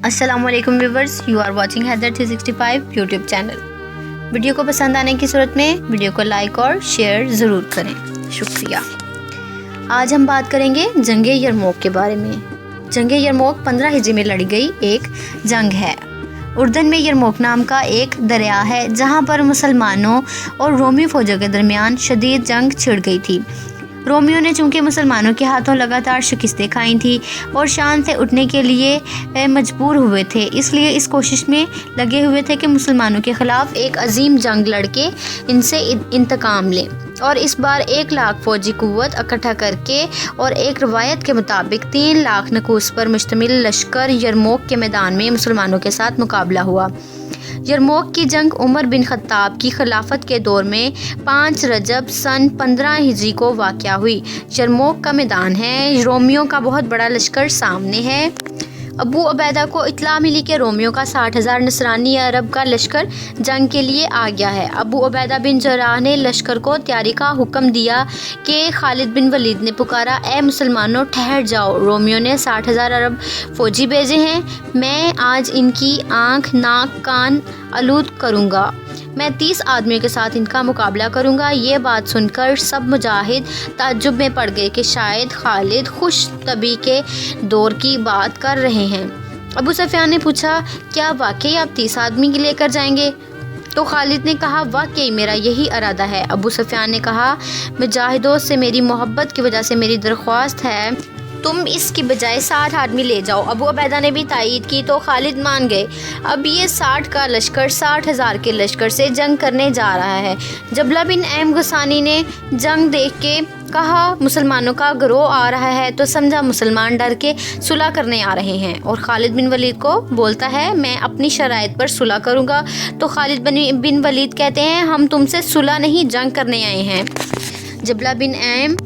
السلام علیکم viewers, you are watching Haider 365 YouTube channel. Video کو پسند آنے کی صورت میں ویڈیو کو لائک اور شیئر ضرور کریں، شکریہ۔ آج ہم بات کریں گے جنگ یرموک کے بارے میں۔ جنگ یرموک 15 ہجری میں لڑی گئی ایک جنگ ہے۔ اردن میں یرموک نام کا ایک دریا ہے جہاں پر مسلمانوں اور رومی فوجوں کے درمیان شدید جنگ چھڑ گئی تھی۔ رومیوں نے چونکہ مسلمانوں کے ہاتھوں لگاتار شکستیں کھائی تھیں اور شان سے اٹھنے کے لیے مجبور ہوئے تھے، اس لیے اس کوشش میں لگے ہوئے تھے کہ مسلمانوں کے خلاف ایک عظیم جنگ لڑ کے ان سے انتقام لیں، اور اس بار 1 لاکھ فوجی قوت اکٹھا کر کے اور ایک روایت کے مطابق 3 لاکھ نکوس پر مشتمل لشکر یرموک کے میدان میں مسلمانوں کے ساتھ مقابلہ ہوا۔ یرموک کی جنگ عمر بن خطاب کی خلافت کے دور میں 5 رجب سن 15 ہجری کو واقع ہوئی۔ یرموک کا میدان ہے، رومیوں کا بہت بڑا لشکر سامنے ہے۔ ابو عبیدہ کو اطلاع ملی کہ رومیوں کا 60,000 نصرانی عرب کا لشکر جنگ کے لیے آ گیا ہے۔ ابو عبیدہ بن جراح نے لشکر کو تیاری کا حکم دیا کہ خالد بن ولید نے پکارا، اے مسلمانوں ٹھہر جاؤ، رومیوں نے 60,000 عرب فوجی بھیجے ہیں، میں آج ان کی آنکھ ناک کان آلود کروں گا، میں 30 آدمیوں کے ساتھ ان کا مقابلہ کروں گا۔ یہ بات سن کر سب مجاہد تعجب میں پڑ گئے کہ شاید خالد خوش طبعی کے دور کی بات کر رہے ہیں۔ ابو سفیان نے پوچھا، کیا واقعی آپ 30 آدمی لے کر جائیں گے؟ تو خالد نے کہا، واقعی میرا یہی ارادہ ہے۔ ابو سفیان نے کہا، مجاہدوں سے میری محبت کی وجہ سے میری درخواست ہے، تم اس کی بجائے 60 آدمی لے جاؤ۔ ابو عبیدہ نے بھی تائید کی تو خالد مان گئے۔ اب یہ 60 کا لشکر 60,000 کے لشکر سے جنگ کرنے جا رہا ہے۔ جبلہ بن ایم غسانی نے جنگ دیکھ کے کہا، مسلمانوں کا گروہ آ رہا ہے تو سمجھا مسلمان ڈر کے صلح کرنے آ رہے ہیں، اور خالد بن ولید کو بولتا ہے، میں اپنی شرائط پر صلح کروں گا۔ تو خالد بن ولید کہتے ہیں، ہم تم سے صلح نہیں جنگ کرنے آئے ہیں۔ جبلہ بن ایم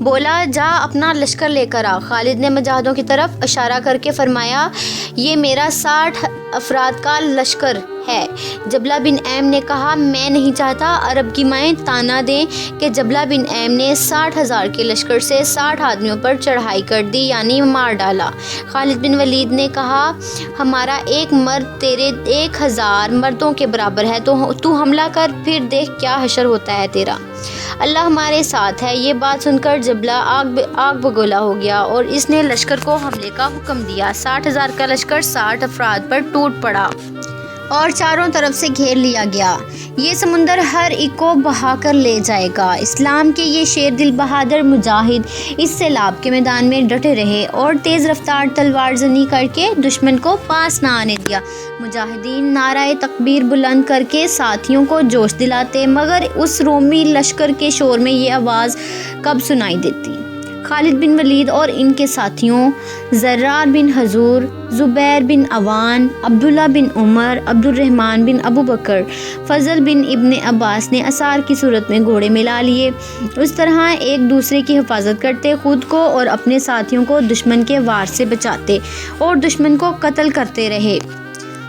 بولا، جا اپنا لشکر لے کر آ۔ خالد نے مجاہدوں کی طرف اشارہ کر کے فرمایا، یہ میرا 60 افراد کا لشکر ہے۔ جبلہ بن ایم نے کہا، میں نہیں چاہتا عرب کی مائیں تانا دیں کہ جبلہ بن ایم نے 60,000 کے لشکر سے 60 آدمیوں پر چڑھائی کر دی، یعنی مار ڈالا۔ خالد بن ولید نے کہا، ہمارا ایک مرد تیرے 1000 مردوں کے برابر ہے، تو حملہ کر، پھر دیکھ کیا حشر ہوتا ہے تیرا، اللہ ہمارے ساتھ ہے۔ یہ بات سن کر جبلہ آگ بگولا ہو گیا اور اس نے لشکر کو حملے کا حکم دیا۔ 60,000 کا لشکر 60 افراد پر ٹوٹ پڑا اور چاروں طرف سے گھیر لیا گیا۔ یہ سمندر ہر ایک کو بہا کر لے جائے گا۔ اسلام کے یہ شیر دل بہادر مجاہد اس سیلاب کے میدان میں ڈٹے رہے اور تیز رفتار تلوار زنی کر کے دشمن کو پاس نہ آنے دیا۔ مجاہدین نعرہ تکبیر بلند کر کے ساتھیوں کو جوش دلاتے، مگر اس رومی لشکر کے شور میں یہ آواز کب سنائی دیتی؟ خالد بن ولید اور ان کے ساتھیوں زرار بن حضور، زبیر بن عوان، عبداللہ بن عمر، عبد الرحمن بن ابو بکر، فضل بن ابن عباس نے اسار کی صورت میں گھوڑے ملا لیے۔ اس طرح ایک دوسرے کی حفاظت کرتے، خود کو اور اپنے ساتھیوں کو دشمن کے وار سے بچاتے اور دشمن کو قتل کرتے رہے۔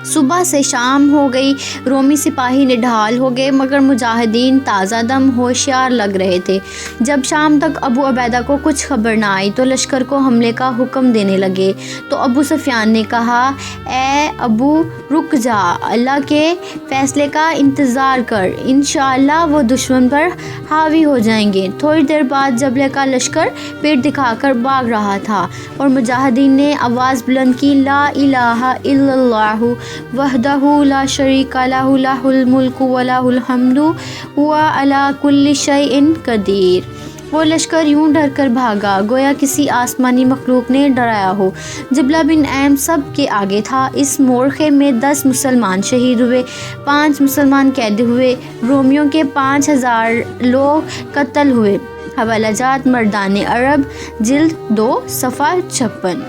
صبح سے شام ہو گئی، رومی سپاہی نڈھال ہو گئے، مگر مجاہدین تازہ دم ہوشیار لگ رہے تھے۔ جب شام تک ابو عبیدہ کو کچھ خبر نہ آئی تو لشکر کو حملے کا حکم دینے لگے۔ تو ابو سفیان نے کہا، اے ابو رک جا، اللہ کے فیصلے کا انتظار کر، انشاءاللہ وہ دشمن پر حاوی ہو جائیں گے۔ تھوڑی دیر بعد جبلہ کا لشکر پیٹ دکھا کر بھاگ رہا تھا اور مجاہدین نے آواز بلند کی، لا الہ الا اللہ وحدہ لا شریک لہ لہ الملک و لہ الحمد وہو علی کل شیء قدیر۔ وہ لشکر یوں ڈر کر بھاگا گویا کسی آسمانی مخلوق نے ڈرایا ہو۔ جبلہ بن ایم سب کے آگے تھا۔ اس مورخے میں 10 مسلمان شہید ہوئے، 5 مسلمان قید ہوئے، رومیوں کے 5,000 لوگ قتل ہوئے۔ حوالہ جات مردان عرب، جلد 2 صفحہ 56۔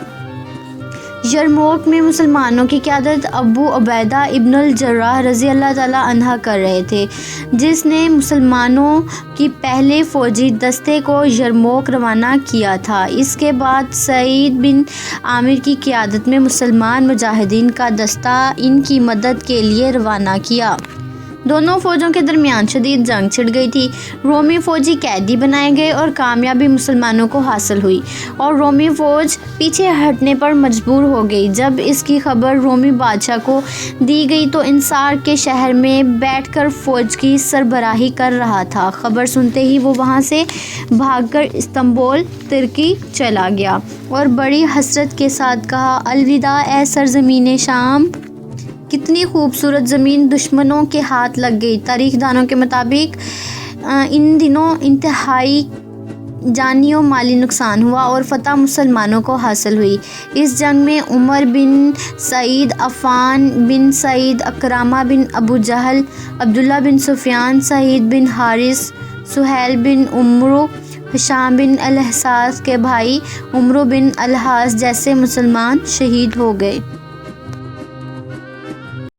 یرموک میں مسلمانوں کی قیادت ابو عبیدہ ابن الجراح رضی اللہ تعالیٰ عنہ کر رہے تھے، جس نے مسلمانوں کی پہلے فوجی دستے کو یرموک روانہ کیا تھا۔ اس کے بعد سعید بن عامر کی قیادت میں مسلمان مجاہدین کا دستہ ان کی مدد کے لیے روانہ کیا۔ دونوں فوجوں کے درمیان شدید جنگ چھڑ گئی تھی۔ رومی فوجی قیدی بنائے گئے اور کامیابی مسلمانوں کو حاصل ہوئی اور رومی فوج پیچھے ہٹنے پر مجبور ہو گئی۔ جب اس کی خبر رومی بادشاہ کو دی گئی تو انصار کے شہر میں بیٹھ کر فوج کی سربراہی کر رہا تھا۔ خبر سنتے ہی وہ وہاں سے بھاگ کر استنبول ترکی چلا گیا اور بڑی حسرت کے ساتھ کہا، الوداع اے سرزمین شام۔ کتنی خوبصورت زمین دشمنوں کے ہاتھ لگ گئی۔ تاریخ دانوں کے مطابق ان دنوں انتہائی جانی و مالی نقصان ہوا اور فتح مسلمانوں کو حاصل ہوئی۔ اس جنگ میں عمر بن سعید، عفان بن سعید، اکرامہ بن ابو جہل، عبداللہ بن سفیان، سعید بن حارث، سہیل بن عمرو، ہشام بن الحارث کے بھائی عمرو بن الحارث جیسے مسلمان شہید ہو گئے۔